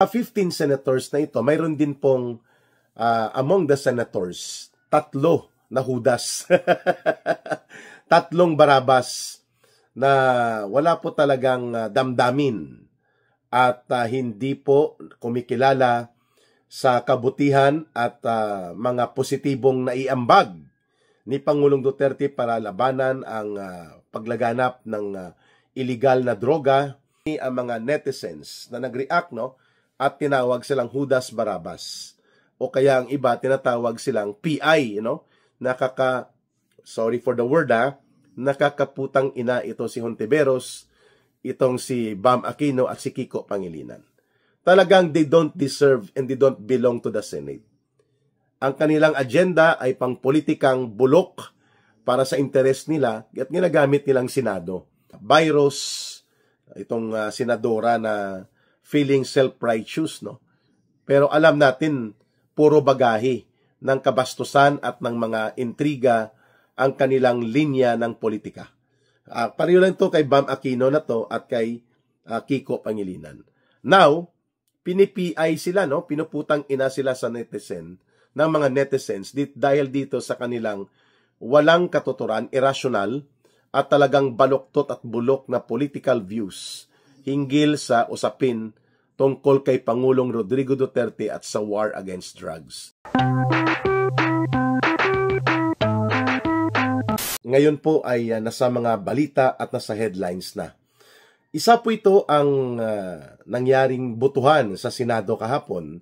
15 senators na ito, mayroon din pong among the senators, 3 na Judas. 3 Barabas na wala po talagang damdamin at hindi po kumikilala sa kabutihan at mga positibong naiambag ni Pangulong Duterte para labanan ang paglaganap ng illegal na droga. Ang mga netizens na nag-react at tinawag silang Judas Barabas o kaya ang iba tinatawag silang PI, sorry for the word, nakakaputang ina ito si Hontiveros, itong si Bam Aquino at si Kiko Pangilinan. Talagang they don't deserve and they don't belong to the Senate. Ang kanilang agenda ay pangpolitikang bulok para sa interes nila at ginagamit nilang Senado. Virus, itong senadora na feeling self-righteous, pero alam natin, puro bagahe ng kabastusan at ng mga intriga ang kanilang linya ng politika. Pareho lang ito kay Bam Aquino na to at kay Kiko Pangilinan. Now, pinipi-ay sila, pinuputang ina sila sa netizen, ng mga netizens dahil dito sa kanilang walang katuturan, irrational, at talagang baluktot at bulok na political views hinggil sa usapin tungkol kay Pangulong Rodrigo Duterte at sa war against drugs. Ngayon po ay nasa mga balita at nasa headlines na. Isa po ito ang nangyaring butuhan sa Senado kahapon.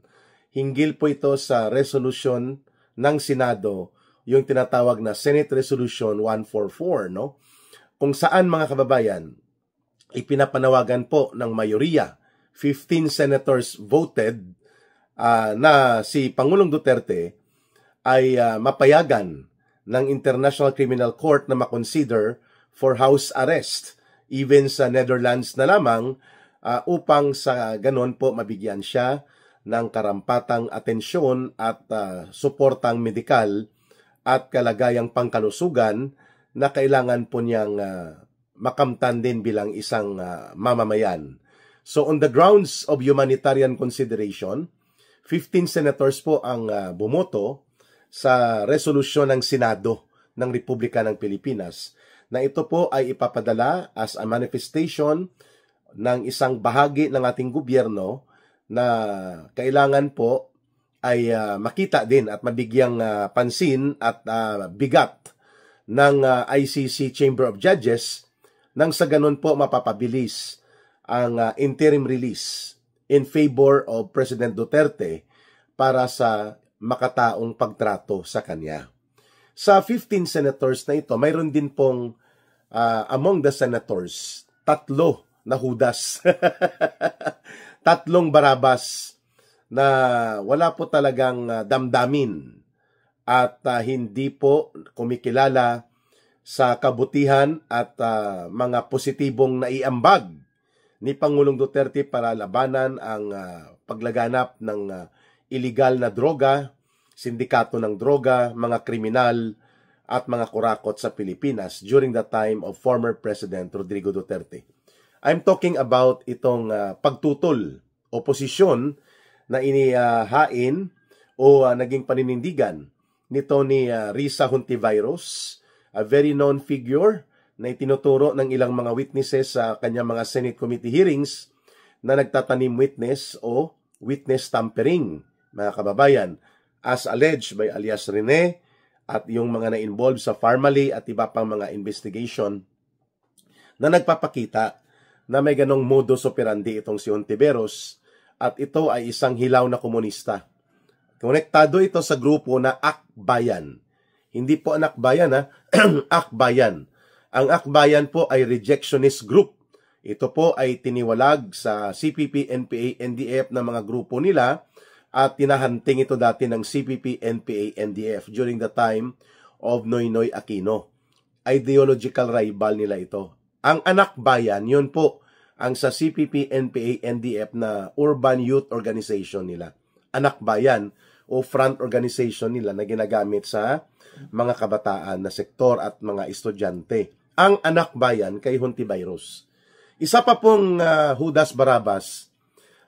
Hinggil po ito sa resolution ng Senado, yung tinatawag na Senate Resolution 144, kung saan mga kababayan, ipinapanawagan po ng mayoriya, 15 senators voted na si Pangulong Duterte ay mapayagan ng International Criminal Court na makonsider for house arrest, even sa Netherlands na lamang, upang sa ganon po mabigyan siya ng karampatang atensyon at suportang medikal at kalagayang pangkalusugan na kailangan po niyang makamtan din bilang isang mamamayan. So on the grounds of humanitarian consideration, 15 senators po ang bumoto sa resolusyon ng Senado ng Republika ng Pilipinas na ito po ay ipapadala as a manifestation ng isang bahagi ng ating gobyerno na kailangan po ay makita din at mabigyang pansin at bigat ng ICC Chamber of Judges nang sa ganun po mapapabilis ang interim release in favor of President Duterte para sa makataong pagtrato sa kanya. Sa 15 senators na ito, mayroon din pong among the senators, 3 na Judas. 3 Barabas na wala po talagang damdamin at hindi po kumikilala sa kabutihan at mga positibong naiambag ni Pangulong Duterte para labanan ang paglaganap ng illegal na droga, sindikato ng droga, mga kriminal at mga kurakot sa Pilipinas during the time of former President Rodrigo Duterte. I'm talking about itong pagtutol, oposisyon na inihain o naging paninindigan nito ni Risa Hontiveros, a very known figure na itinuturo ng ilang mga witnesses sa kanyang mga Senate Committee hearings na nagtatanim witness o witness tampering, mga kababayan, as alleged by alias Rene at yung mga na-involved sa Farmally at iba pang mga investigation na nagpapakita na may ganong modus operandi itong si Hontiveros at ito ay isang hilaw na komunista. Konektado ito sa grupo na Akbayan. Hindi po Anakbayan, Akbayan. Ang Akbayan po ay rejectionist group. Ito po ay tiniwalag sa CPP, NPA, NDF na mga grupo nila at tinahanting ito dati ng CPP, NPA, NDF during the time of Noynoy Aquino. Ideological rival nila ito. Ang Anakbayan, yun po ang sa CPP, NPA, NDF na urban youth organization nila. Anakbayan o front organization nila na ginagamit sa mga kabataan na sektor at mga estudyante. Ang Anakbayan kay Hontiveros. Isa pa pong Judas Barabas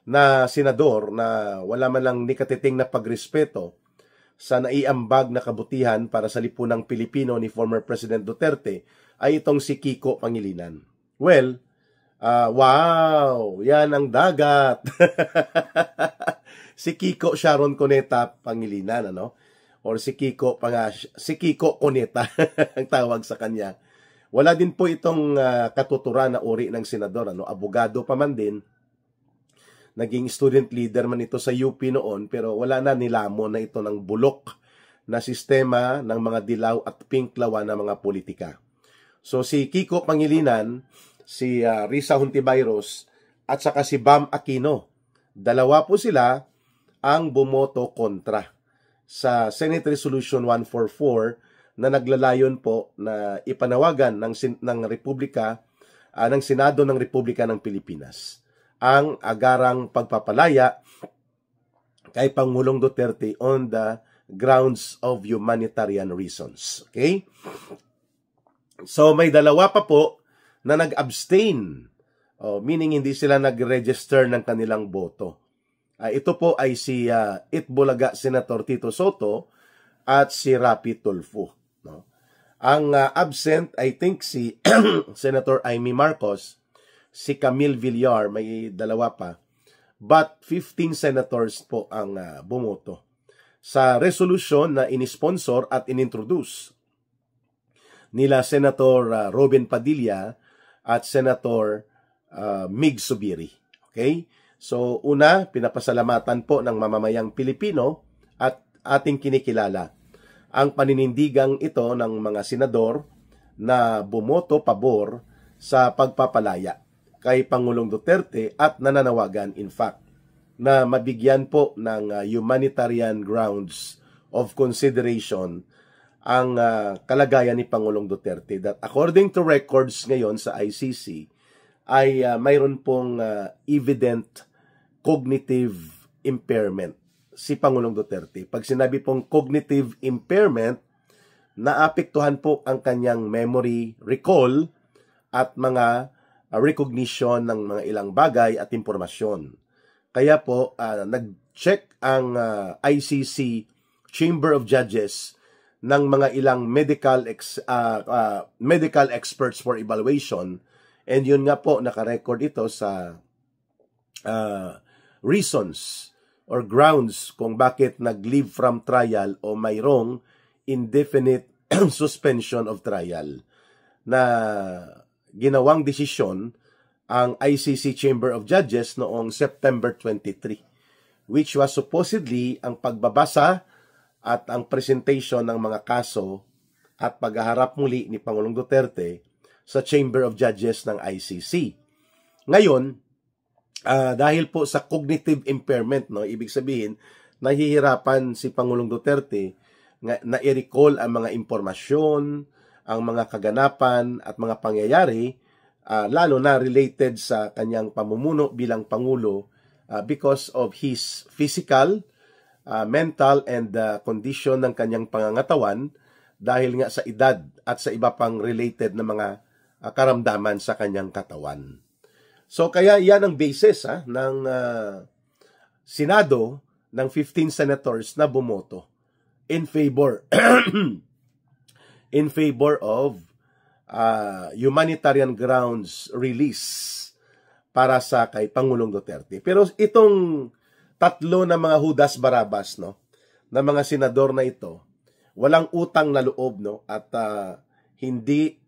na senador na wala man lang nikatiting na pagrespeto sa naiambag na kabutihan para sa lipunang Pilipino ni former President Duterte ay itong si Kiko Pangilinan. Well, wow, yan ang dagat. Si Kiko Sharon Cuneta Pangilinan, ano? Or si Kiko Cuneta ang tawag sa kanya. Wala din po itong katuturan na uri ng senador, ano? Abogado pa man din. Naging student leader man ito sa UP noon, pero wala na, nilamon na ito ng bulok na sistema ng mga dilaw at pinklawan na mga politika. So si Kiko Pangilinan, si Risa Hontiveros, at saka si Bam Aquino, dalawa po sila ang bumoto kontra sa Senate Resolution 144 na naglalayon po na ipanawagan ng Republika, ng Senado ng Republika ng Pilipinas ang agarang pagpapalaya kay Pangulong Duterte on the grounds of humanitarian reasons. Okay? So may dalawa pa po na nag-abstain, meaning hindi sila nag-register ng kanilang boto. Ito po ay si Itbulaga Senator Tito Soto at si Rapi Tulfo. No? Ang absent, I think si Senator Amy Marcos, si Camille Villar, may dalawa pa, but 15 senators po ang bumoto sa resolution na inisponsor at inintroduce nila Senator Robin Padilla at Senator Mig Subiri. Okay? So, una, pinapasalamatan po ng mamamayang Pilipino at ating kinikilala ang paninindigang ito ng mga senador na bumoto pabor sa pagpapalaya kay Pangulong Duterte at nananawagan, in fact, na mabigyan po ng humanitarian grounds of consideration ang kalagayan ni Pangulong Duterte, that according to records ngayon sa ICC ay mayroon pong evident cognitive impairment si Pangulong Duterte. Pag sinabi pong cognitive impairment, naapektuhan po ang kanyang memory recall at mga recognition ng mga ilang bagay at impormasyon. Kaya po, nag-check ang ICC Chamber of Judges ng mga ilang medical experts for evaluation, and yun nga po, nakarecord ito sa reasons or grounds kung bakit nag-leave from trial o mayroong indefinite suspension of trial na ginawang desisyon ang ICC Chamber of Judges noong September 23, which was supposedly ang pagbabasa at ang presentation ng mga kaso at paghaharap muli ni Pangulong Duterte sa Chamber of Judges ng ICC. Ngayon, dahil po sa cognitive impairment, no, ibig sabihin, nahihirapan si Pangulong Duterte na i-recall ang mga impormasyon, ang mga kaganapan at mga pangyayari, lalo na related sa kanyang pamumuno bilang Pangulo because of his physical, mental, and condition ng kanyang pangangatawan dahil nga sa edad at sa iba pang related na mga karamdaman sa kanyang katawan. So kaya yan ang basis ng Senado ng 15 senators na bumoto in favor of humanitarian grounds release para sa kay Pangulong Duterte. Pero itong tatlo na mga Judas Barabas, no, na mga senador na ito, walang utang na loob, no, at hindi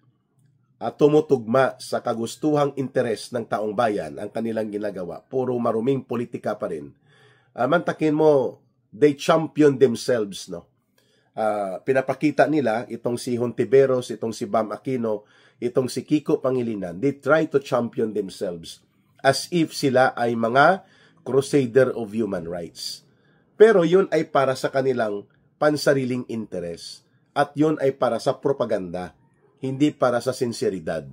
tumutugma sa kagustuhang interes ng taong bayan ang kanilang ginagawa. Puro maruming politika pa rin. Mantakin mo, they champion themselves, no. Pinapakita nila itong si Hontiveros, itong si Bam Aquino, itong si Kiko Pangilinan. They try to champion themselves as if sila ay mga crusader of human rights. Pero yun ay para sa kanilang pansariling interes at yun ay para sa propaganda, hindi para sa sinseridad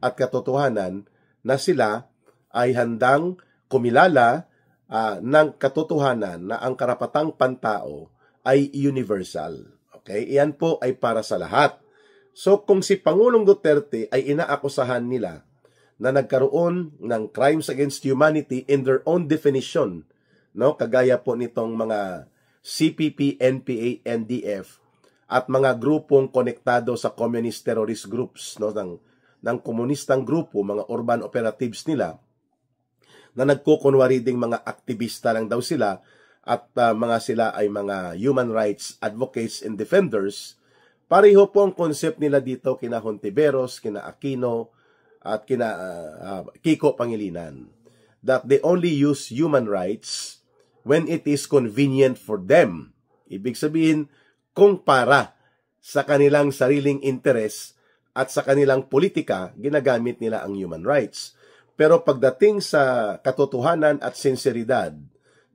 at katotohanan na sila ay handang kumilala ng katotohanan na ang karapatang pantao ay universal. Okay? Iyan po ay para sa lahat. So kung si Pangulong Duterte ay inaakusahan nila na nagkaroon ng crimes against humanity in their own definition, no? Kagaya po nitong mga CPP, NPA, NDF at mga grupong konektado sa communist terrorist groups, no? ng komunistang grupo, mga urban operatives nila na nagkukunwari ding mga aktivista lang daw sila at mga sila ay mga human rights advocates and defenders. Pareho po ang concept nila dito kina Hontiveros, kina Aquino, at kina Kiko Pangilinan, that they only use human rights when it is convenient for them. Ibig sabihin, kung para sa kanilang sariling interes at sa kanilang politika, ginagamit nila ang human rights. Pero pagdating sa katotohanan at sinseridad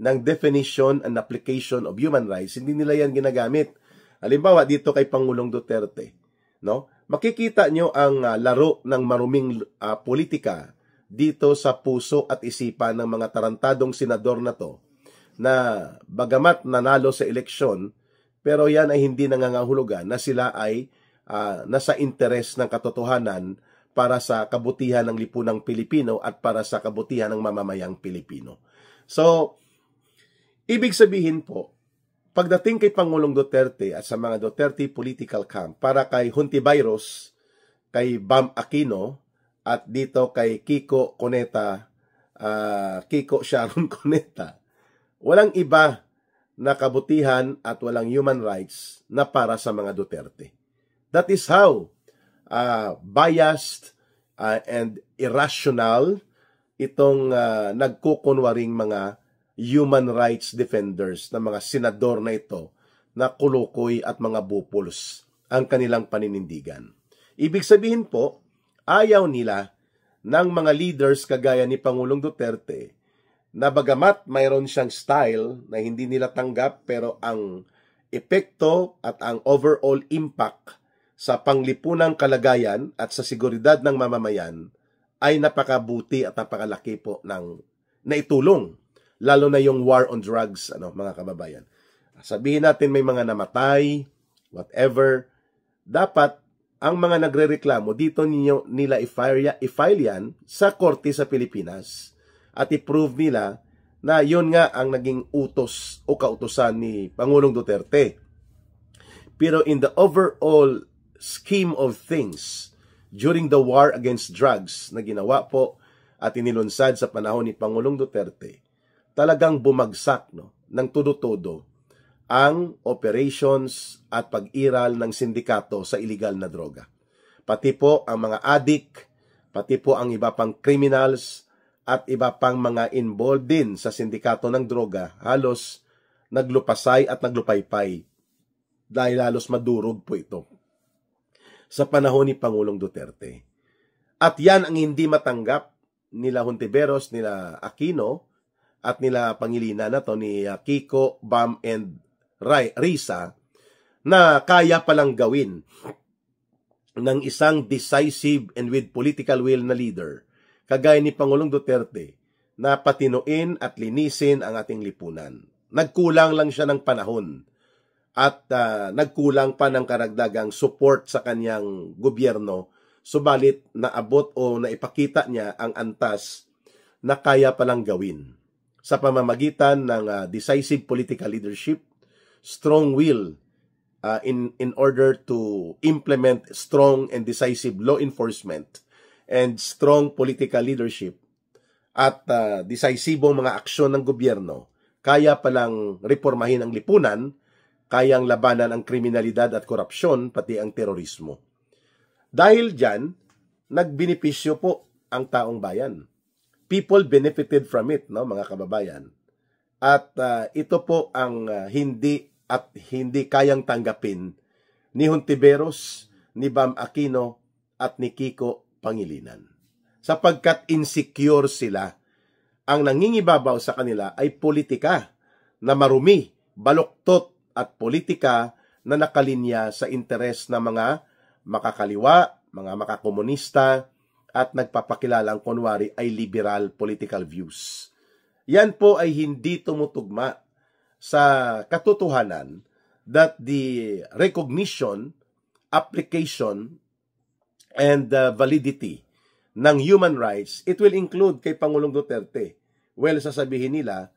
ng definition and application of human rights, hindi nila yan ginagamit. Halimbawa, dito kay Pangulong Duterte, no? Makikita nyo ang laro ng maruming politika dito sa puso at isipan ng mga tarantadong senador na to, na bagamat nanalo sa eleksyon, pero yan ay hindi nangangahulugan na sila ay nasa interes ng katotohanan para sa kabutihan ng lipunang Pilipino at para sa kabutihan ng mamamayang Pilipino. So, ibig sabihin po, pagdating kay Pangulong Duterte at sa mga Duterte political camp, para kay Hontiveros, kay Bam Aquino, at dito kay Kiko Cuneta, Kiko Sharon Cuneta, walang iba na kabutihan at walang human rights na para sa mga Duterte. That is how biased and irrational itong nagkukunwaring mga human rights defenders na mga senador na ito na kulukoy at mga bupuls ang kanilang paninindigan. Ibig sabihin po, ayaw nila ng mga leaders kagaya ni Pangulong Duterte na bagamat mayroon siyang style na hindi nila tanggap, pero ang epekto at ang overall impact sa panglipunang kalagayan at sa seguridad ng mamamayan ay napakabuti at napakalaki po ng naitulong. Lalo na yung war on drugs, mga kababayan. Sabihin natin may mga namatay, whatever. Dapat, ang mga nagrereklamo, dito nila i-file yan sa korte sa Pilipinas. At i-prove nila na yun nga ang naging utos o kautusan ni Pangulong Duterte. Pero in the overall scheme of things, during the war against drugs na ginawa po at inilunsad sa panahon ni Pangulong Duterte, talagang bumagsak ng todo-todo ang operations at pag-iral ng sindikato sa illegal na droga. Pati po ang mga addict, pati po ang iba pang criminals at iba pang mga involved din sa sindikato ng droga, halos naglupasay at naglupaypay dahil halos madurog po ito sa panahon ni Pangulong Duterte. At yan ang hindi matanggap nila Hontiveros, nila Aquino, at nila Pangilinan na to ni Kiko, Bam, and Risa, na kaya palang gawin ng isang decisive and with political will na leader, kagaya ni Pangulong Duterte, na patinuin at linisin ang ating lipunan. Nagkulang lang siya ng panahon at nagkulang pa ng karagdagang support sa kanyang gobyerno, subalit naabot o naipakita niya ang antas na kaya palang gawin sa pamamagitan ng decisive political leadership, strong will in order to implement strong and decisive law enforcement, and strong political leadership at decisibong mga aksyon ng gobyerno, kaya palang reformahin ang lipunan, kayang labanan ang kriminalidad at korupsyon, pati ang terorismo. Dahil dyan, nagbenepisyo po ang taong bayan. People benefited from it, mga kababayan. At ito po ang hindi kayang tanggapin ni Hontiveros, ni Bam Aquino, at ni Kiko Pangilinan. Sapagkat insecure sila. Ang nangingibabaw sa kanila ay politika na marumi, baluktot, at politika na nakalinya sa interes ng mga makakaliwa, mga makakomunista, at nagpapakilalang kunwari ay liberal political views. Yan po ay hindi tumutugma sa katotohanan that the recognition, application, and validity ng human rights, it will include kay Pangulong Duterte. Well, sasabihin nila,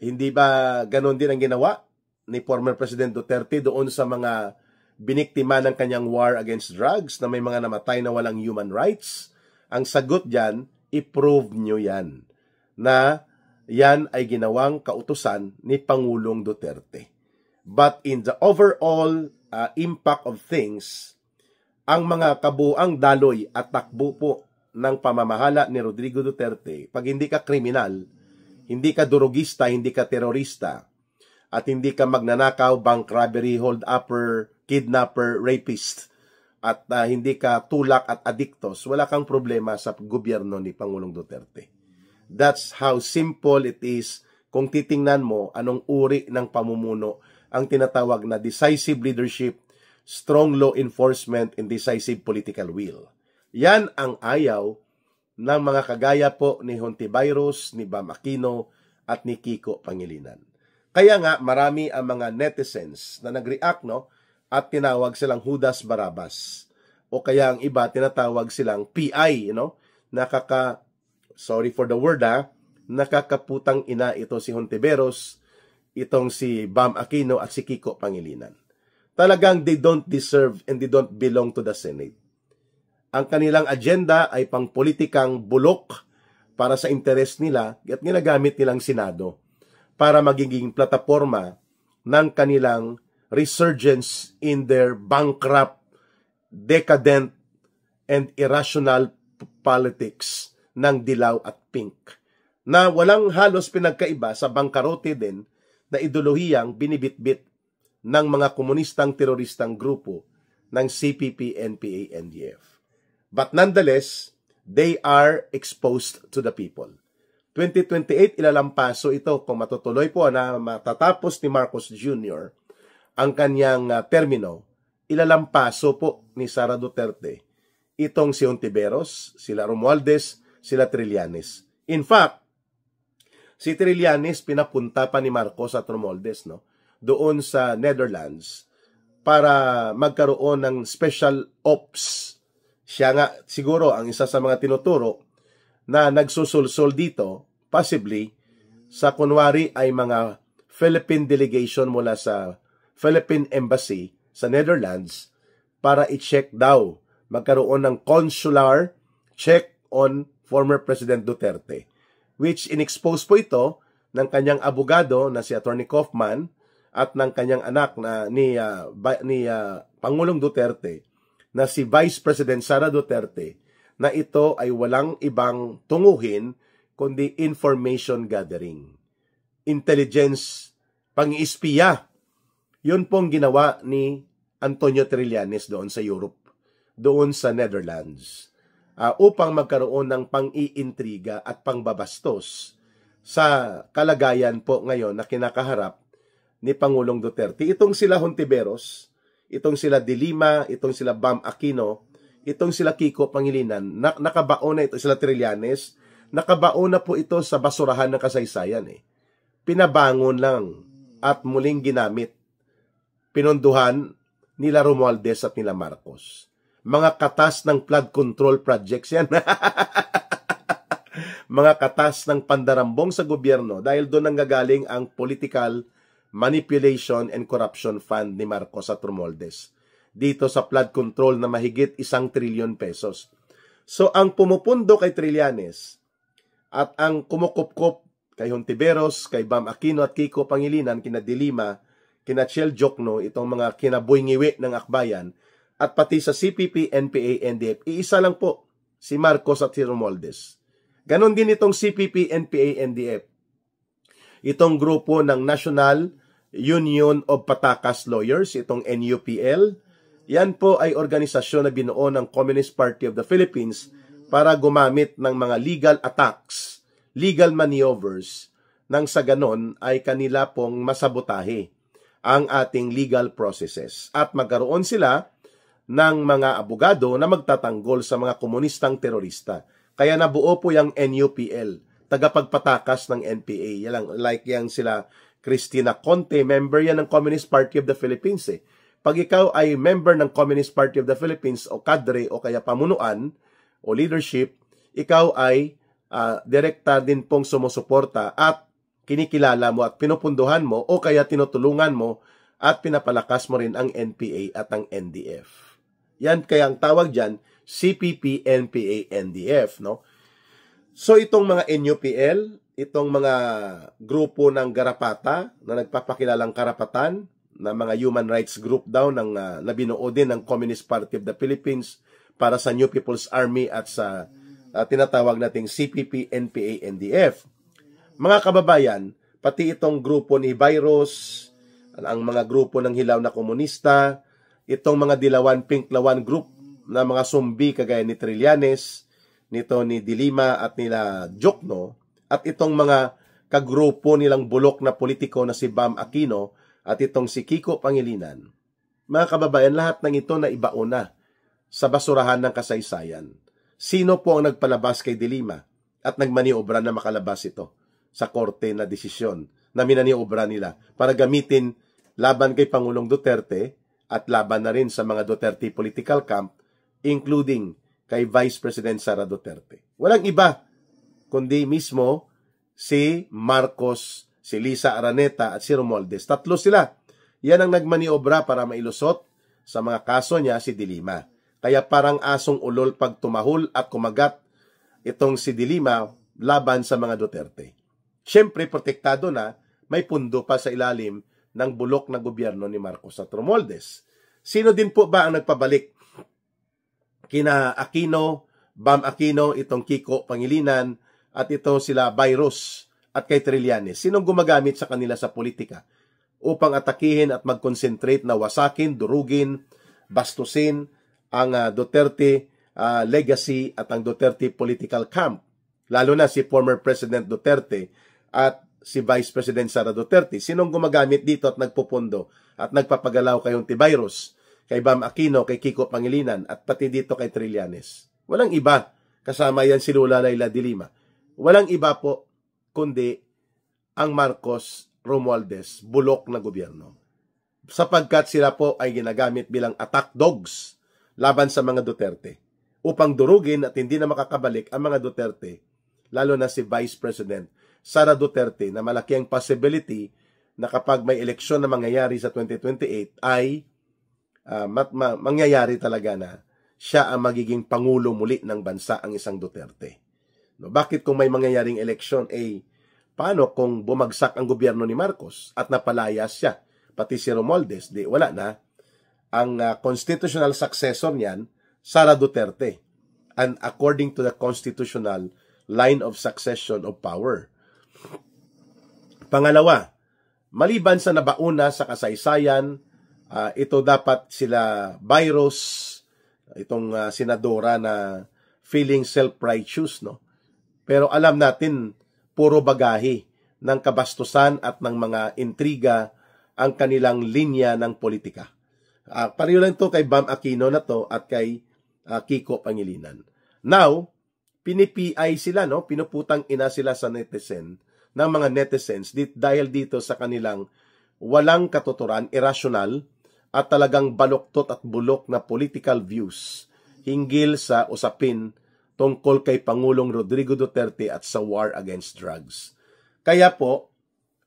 hindi ba ganon din ang ginawa ni former President Duterte doon sa mga biniktima ng kanyang war against drugs na may mga namatay na walang human rights? Ang sagot dyan, i-prove nyo yan na yan ay ginawang kautusan ni Pangulong Duterte. But in the overall impact of things, ang mga kabuang daloy at takbo po ng pamamahala ni Rodrigo Duterte, pag hindi ka kriminal, hindi ka durugista, hindi ka terorista, at hindi ka magnanakaw, bank robbery, hold-upper, kidnapper, rapist, at hindi ka tulak at adiktos, wala kang problema sa gobyerno ni Pangulong Duterte. That's how simple it is kung titingnan mo anong uri ng pamumuno ang tinatawag na decisive leadership, strong law enforcement, and decisive political will. Yan ang ayaw ng mga kagaya po ni Hontiveros, ni Bam Aquino, at ni Kiko Pangilinan. Kaya nga, marami ang mga netizens na nag-react, no? At tinawag silang Judas Barabas. O kaya ang iba, tinatawag silang PI, sorry for the word, nakakaputang ina ito si Hontiveros, itong si Bam Aquino at si Kiko Pangilinan. Talagang they don't deserve and they don't belong to the Senate. Ang kanilang agenda ay pangpolitikang bulok para sa interes nila at ginagamit nilang Senado para magiging plataforma ng kanilang resurgence in their bankrupt, decadent, and irrational politics ng dilaw at pink na walang halos pinagkaiba sa bangkarote din na ideolohiyang binibitbit ng mga komunistang teroristang grupo ng CPP, NPA, NDF. But nonetheless, they are exposed to the people. 2028, ilalampaso ito kung matutuloy po na matatapos ni Marcos Jr. ang kanyang termino, ilalampaso po ni Sara Duterte itong si Hontiveros, sila Romualdez, sila Trillanes. In fact, si Trillanes pinapunta pa ni Marcos at Romualdez doon sa Netherlands para magkaroon ng special ops. Siya nga siguro ang isa sa mga tinuturo na nagsusulsol dito, possibly, sa kunwari ay mga Philippine delegation mula sa Philippine Embassy sa Netherlands para i-check daw, magkaroon ng consular check on former President Duterte, which in-expose po ito ng kanyang abogado na si Attorney Kaufman at ng kanyang anak na ni Pangulong Duterte na si Vice President Sara Duterte, na ito ay walang ibang tunguhin kundi information gathering. Intelligence, pang-iispiya. Yun pong ginawa ni Antonio Trillanes doon sa Europe, doon sa Netherlands, upang magkaroon ng pang-iintriga at pangbabastos sa kalagayan po ngayon na kinakaharap ni Pangulong Duterte. Itong sila Hontiveros, itong sila De Lima, itong sila Bam Aquino, itong sila Kiko Pangilinan, nakabaon na ito, sila Trillanes, nakabaon na po ito sa basurahan ng kasaysayan. Pinabangon lang at muling ginamit. Pinonduhan nila Romualdez at nila Marcos. Mga katas ng flood control projects yan. Mga katas ng pandarambong sa gobyerno dahil doon nanggagaling ang political manipulation and corruption fund ni Marcos at Romualdez dito sa flood control na mahigit 1 trilyon pesos. So ang pumupundo kay Trillanes at ang kumukupkop kay Hontiveros, kay Bam Aquino at Kiko Pangilinan, kina De Lima, kina Chel Jokno, itong mga kinabuyngiwi ng akbayan, at pati sa CPP, NPA, NDF, iisa lang po, si Marcos at si Romualdez. Ganon din itong CPP, NPA, NDF. Itong grupo ng National Union of Patakas Lawyers, itong NUPL, yan po ay organisasyon na binuo ng Communist Party of the Philippines para gumamit ng mga legal attacks, legal maneuvers, nang sa ganon ay kanila pong masabotahe ang ating legal processes at magkaroon sila ng mga abogado na magtatanggol sa mga komunistang terorista. Kaya nabuo po yung NUPL, tagapagpatakas ng NPA. Like yang sila Cristina Conte, member yan ng Communist Party of the Philippines. Pag ikaw ay member ng Communist Party of the Philippines o kadre o kaya pamunuan o leadership, ikaw ay direkta din pong sumusuporta at kinikilala mo at pinupunduhan mo o kaya tinutulungan mo at pinapalakas mo rin ang NPA at ang NDF. Yan kaya ang tawag dyan, CPP, NPA, NDF. No? So itong mga NUPL, itong mga grupo ng garapata na nagpapakilalang karapatan, na mga human rights group daw ng nabinuo din ng Communist Party of the Philippines para sa New People's Army at sa tinatawag nating CPP, NPA, NDF. Mga kababayan, pati itong grupo ni Virus, ang mga grupo ng Hilaw na Komunista, itong mga Dilawan Pinklawan group na mga sumbi kagaya ni Trillanes, nito ni Dilima at nila Jokno, at itong mga kagrupo nilang bulok na politiko na si Bam Aquino at itong si Kiko Pangilinan. Mga kababayan, lahat ng ito na ibaona sa basurahan ng kasaysayan. Sino po ang nagpalabas kay Dilima at nagmaniobra na makalabas ito sa korte na desisyon na minaniobra nila para gamitin laban kay Pangulong Duterte at laban na rin sa mga Duterte political camp, including kay Vice President Sara Duterte. Walang iba kundi mismo si Marcos, si Lisa Araneta at si Romualdez. Tatlo sila. Yan ang nagmaniobra para mailusot sa mga kaso niya si Dilima. Kaya parang asong ulol pag tumahol at kumagat itong si Dilima laban sa mga Duterte. Siyempre, protektado na, may pundo pa sa ilalim ng bulok na gobyerno ni Marcos at Romualdez. Sino din po ba ang nagpabalik kina Aquino, Bam Aquino, itong Kiko Pangilinan, at ito sila Virus at kay Trillanes? Sinong gumagamit sa kanila sa politika upang atakihin at mag-concentrate na wasakin, durugin, bastusin ang Duterte legacy at ang Duterte political camp? Lalo na si former President Duterte at si Vice President Sara Duterte. Sinong gumagamit dito at nagpupundo at nagpapagalaw kayong Virus, kay Bam Aquino, kay Kiko Pangilinan, at pati dito kay Trillanes? Walang iba. Kasama yan si Lola Layla de Lima. Walang iba po kundi ang Marcos Romualdez bulok na gobyerno. Sapagkat sila po ay ginagamit bilang attack dogs laban sa mga Duterte upang durugin at hindi na makakabalik ang mga Duterte, lalo na si Vice President Sara Duterte, na malaki ang possibility na kapag may eleksyon na mangyayari sa 2028 ay mangyayari talaga na siya ang magiging pangulo muli ng bansa, ang isang Duterte. No, bakit kung may mangyayaring eleksyon, paano kung bumagsak ang gobyerno ni Marcos at napalayas siya, pati si Romualdez, di wala na. Ang constitutional successor niyan, Sara Duterte, and according to the constitutional line of succession of power. Pangalawa, maliban sa nabauna sa kasaysayan, ito dapat sila Virus, itong senadora na feeling self-righteous, no? Pero alam natin, puro bagahe ng kabastusan at ng mga intriga ang kanilang linya ng politika. Pareho lang ito kay Bam Aquino na to at kay Kiko Pangilinan. Now, pinipi-ay sila, no? Pinuputang ina sila sa netizen, ng mga netizens dahil dito sa kanilang walang katuturan, irrational, at talagang baluktot at bulok na political views hinggil sa usapin tungkol kay Pangulong Rodrigo Duterte at sa war against drugs. Kaya po,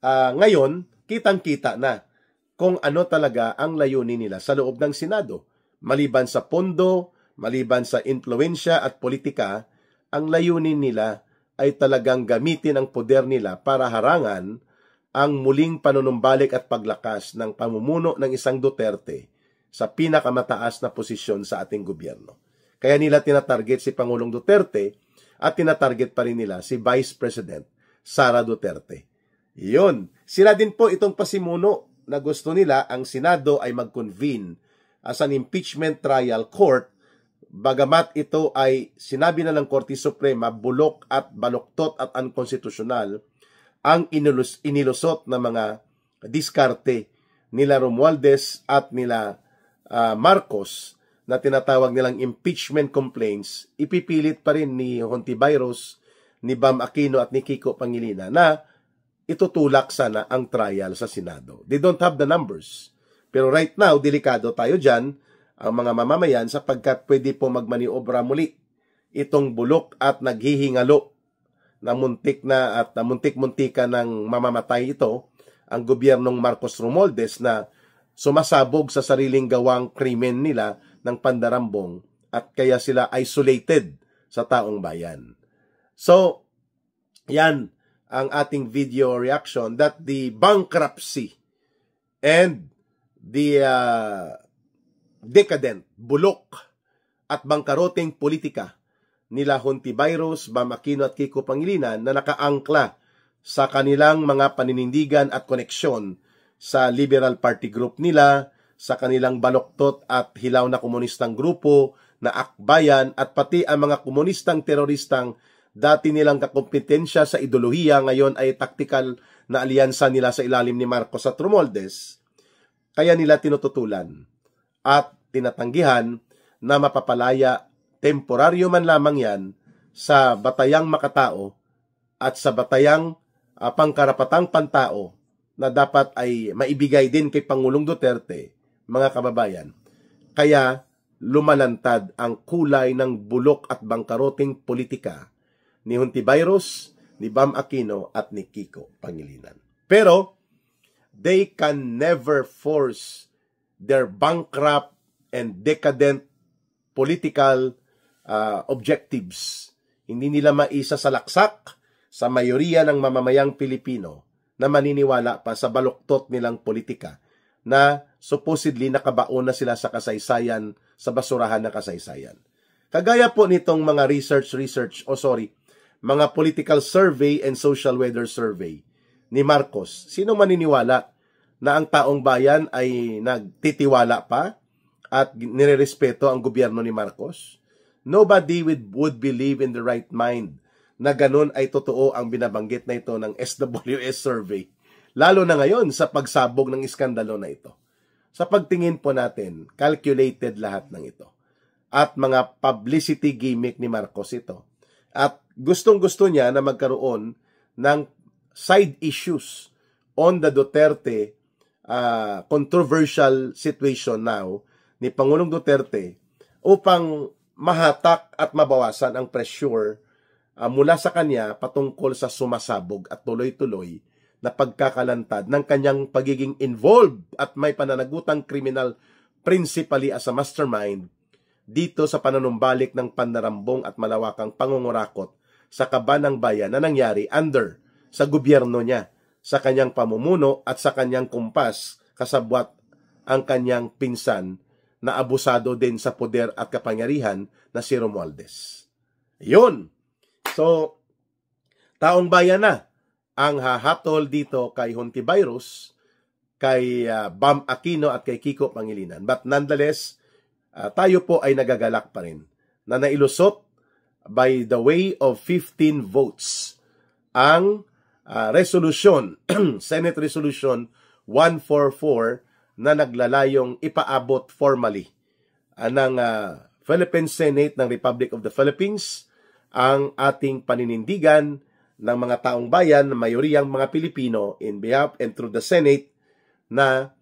ngayon, kitang-kita na kung ano talaga ang layunin nila sa loob ng Senado. Maliban sa pondo, maliban sa influensya at politika, ang layunin nila ay talagang gamitin ang poder nila para harangan ang muling panunumbalik at paglakas ng pamumuno ng isang Duterte sa pinakamataas na posisyon sa ating gobyerno. Kaya nila tinatarget si Pangulong Duterte at tinatarget pa rin nila si Vice President Sara Duterte. Iyon. Sila din po itong pasimuno na gusto nila ang Senado ay mag-convene as an impeachment trial court, bagamat ito ay sinabi na ng Korte Suprema bulok at baluktot at unconstitutional ang inilusot na mga diskarte nila Romualdez at nila Marcos na tinatawag nilang impeachment complaints. Ipipilit pa rin ni Hontiveros, ni Bam Aquino at ni Kiko Pangilinan na itutulak sana ang trial sa Senado. They don't have the numbers. Pero right now, delikado tayo dyan, ang mga mamamayan, sapagkat pwede po magmaniobra muli itong bulok at naghihingalo na muntik-muntika ng mamamatay ito, ang gobyernong Marcos Romualdez na sumasabog sa sariling gawang krimen nila ng pandarambong at kaya sila isolated sa taong bayan. So, yan ang ating video reaction that the bankruptcy and the decadent, bulok at bangkaroting politika nila Hontiveros, Bam Aquino at Kiko Pangilinan na nakaangkla sa kanilang mga paninindigan at koneksyon sa Liberal Party Group nila, sa kanilang baloktot at hilaw na komunistang grupo na Akbayan at pati ang mga komunistang teroristang dati nilang kakompetensya sa ideolohiya ngayon ay taktikal na alyansa nila sa ilalim ni Marcos at Romualdez, kaya nila tinututulan at tinatanggihan na mapapalaya temporaryo man lamang yan sa batayang makatao at sa batayang pangkarapatang pantao na dapat ay maibigay din kay Pangulong Duterte, mga kababayan. Kaya lumalantad ang kulay ng bulok at bangkaroting politika ni Hontiveros, ni Bam Aquino at ni Kiko Pangilinan. Pero they can never force their bankrupt and decadent political objectives. Hindi nila maisasalaksak sa mayoriya ng mamamayang Pilipino na maniniwala pa sa baluktot nilang politika na supposedly nakabaon na sila sa kasaysayan, sa basurahan ng kasaysayan. Kagaya po nitong mga mga political survey and social weather survey ni Marcos. Sino maniniwala na ang taong bayan ay nagtitiwala pa at nirerespeto ang gobyerno ni Marcos? Nobody would believe in the right mind na ganun ay totoo ang binabanggit na ito ng SWS survey. Lalo na ngayon sa pagsabog ng iskandalo na ito. Sa pagtingin po natin, calculated lahat ng ito. At mga publicity gimmick ni Marcos ito. At gustong-gusto niya na magkaroon ng side issues on the Duterte controversial situation now ni Pangulong Duterte upang mahatak at mabawasan ang pressure mula sa kanya patungkol sa sumasabog at tuloy-tuloy na pagkakalantad ng kanyang pagiging involved at may pananagutang kriminal principally as a mastermind dito sa panunumbalik ng pandarambong at malawakang pangungurakot sa kabanang bayan na nangyari under sa gobyerno niya, sa kanyang pamumuno at sa kanyang kumpas kasabwat ang kanyang pinsan na abusado din sa poder at kapangyarihan na si Romualdez. Yun. So, taong bayan na ang hahatol dito kay Hontiveros, kay Bam Aquino at kay Kiko Pangilinan. But nonetheless, tayo po ay nagagalak pa rin na nailusot by the way of 15 votes ang resolution, Senate Resolution 144 na naglalayong ipaabot formally ng Philippine Senate ng Republic of the Philippines ang ating paninindigan ng mga taong bayan, mayoriyang mga Pilipino in behalf and through the Senate na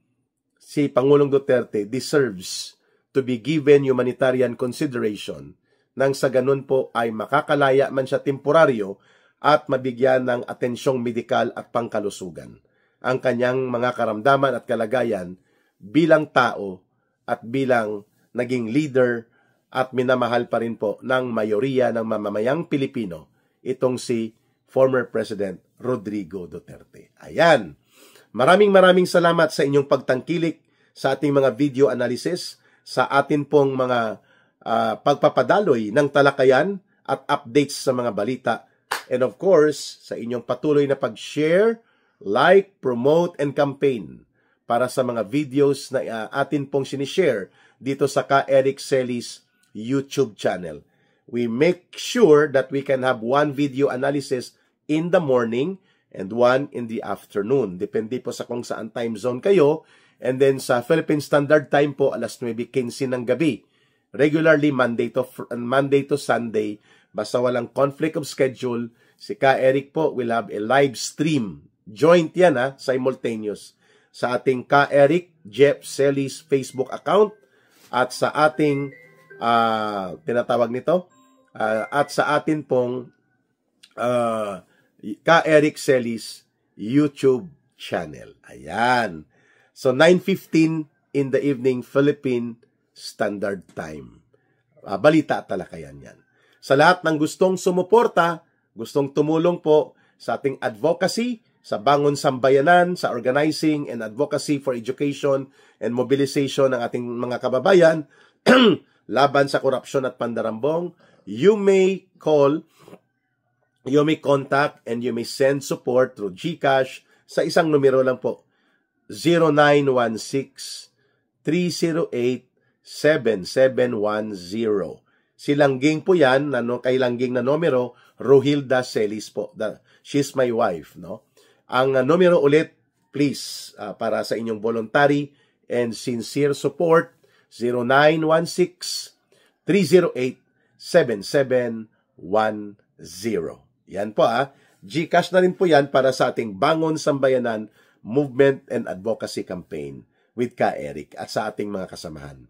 si Pangulong Duterte deserves to be given humanitarian consideration nang sa ganun po ay makakalaya man siya temporaryo at mabigyan ng atensyong medikal at pangkalusugan ang kanyang mga karamdaman at kalagayan bilang tao at bilang naging leader at minamahal pa rin po ng mayoriya ng mamamayang Pilipino itong si former President Rodrigo Duterte. Ayan. Maraming salamat sa inyong pagtangkilik sa ating mga video analysis, sa atin pong mga pagpapadaloy ng talakayan at updates sa mga balita. And of course, sa inyong patuloy na pag-share, like, promote, and campaign para sa mga videos na atin pong sinishare dito sa Ka Eric Celis YouTube channel. We make sure that we can have one video analysis in the morning and one in the afternoon. Depende po sa kung saan time zone kayo. And then sa Philippine Standard Time po, alas 9:15 ng gabi. Regularly Monday to Sunday. Basta walang conflict of schedule, si Ka Eric po will have a live stream. Joint yan simultaneous. Sa ating Ka Eric Jeff Celis Facebook account at sa ating tinatawag nito at sa atin pong Ka Eric Celis YouTube channel. Ayan. So 9:15 in the evening Philippine Standard Time. Balita at talakayan yan. Sa lahat ng gustong sumuporta, gustong tumulong po sa ating advocacy, sa Bangon Sambayanan, sa organizing and advocacy for education and mobilization ng ating mga kababayan laban sa korupsyon at pandarambong, you may call, you may contact, and you may send support through GCash sa isang numero lang po, 0916-308-7710. Si Langging po yan, kay Langging na numero, Rohilda Celis po. She's my wife, no? Ang numero ulit, please, para sa inyong voluntary and sincere support, 0916-308-7710. Yan po, GCash na rin po yan para sa ating Bangon Sambayanan Movement and Advocacy Campaign with Ka Eric at sa ating mga kasamahan.